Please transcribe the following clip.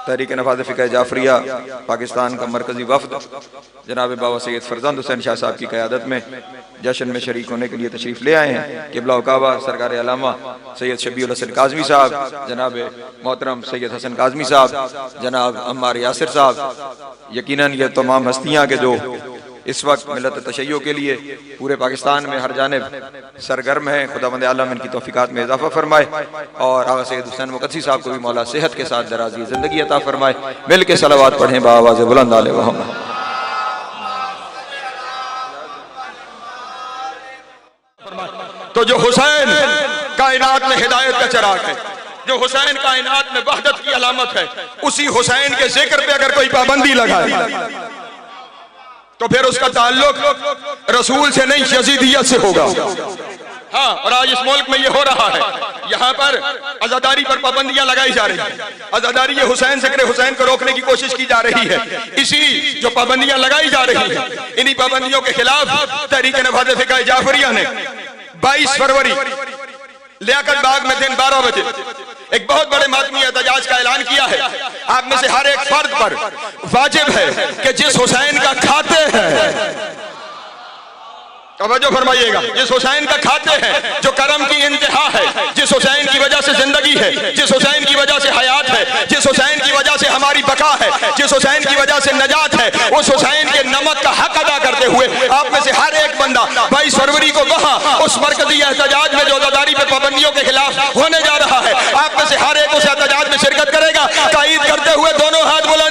तहरीक नवाज़ फ़िक़्ह जाफरिया पाकिस्तान का मरकजी वफ़द जनाब बाबा सैयद फरजंद हुसैन शाह साहब की क़यादत में जश्न में शरीक होने के लिए तशरीफ़ ले आए हैं। क़िबला काबा सरकार अलामा सैयद शबीउल हसन काज़मी साहब, जनाब मोहतरम सैयद हसन काज़मी साहब, जनाब अम्मार यासिर साहब, यकीनन ये तमाम हस्तियाँ के जो इस वक्त मिलत तशय्यो के लिए पूरे पाकिस्तान में हर जानिब सरगर्म है। खुदावंद आलम इनकी तौफीकात में इजाफा फरमाए और आगा सैयद हुसैन मुक़द्दसी साहब को भी मौला सेहत के साथ दराज़ी ज़िंदगी अता फरमाए। मिल के सलावात पढ़ें बाआवाज़ बुलंद आले मोहम्मद। तो जो हुसैन कायनात में हिदायत का चिराग है, जो हुसैन कायनात में वहदत की अलामत है, उसी हुसैन के जिक्र पे अगर कोई पाबंदी लगाए तो फिर उसका ताल्लुक रसूल से नहीं यजीदियत से होगा। हाँ, और आज इस मुल्क में ये हो रहा है। यहाँ पर अज़ादारी पर पाबंदियां लगाई जा रही है, अज़ादारी हुसैन ज़िक्र हुसैन को रोकने की कोशिश की जा रही है। इसी जो पाबंदियां लगाई जा रही है, इन्हीं पाबंदियों के खिलाफ तहरीक नवाज़ फ़िक़्ह जाफरिया ने 22 फरवरी लियाकत बाग में दिन 12 बजे एक बहुत बड़े मातमी एहतजाज का ऐलान किया है। आप में से हर एक फर्द पर वाजिब है कि जिस हुसैन का खाते हैं, तवज्जो फरमाइएगा, जिस हुसैन का खाते हैं, जो करम की इंतहा है, जिस हुसैन की वजह से जिंदगी है, जिस हुसैन की वजह से हयात है, जिस हुसैन की वजह से हमारी बका है, जिस हुसैन की वजह से नजात है, उस हुसैन के नमक का हक अदा करते हुए आप में से हर एक बंदा 22 फरवरी को वहां उस मरकजी एहतजाज में जो अज़ादारी पे पाबंदियों के खिलाफ होने जा रहा है, आप में से हर एक उस एहतजाज में शिरकत करेगा। ताईद करते हुए दोनों हाथ बुलंद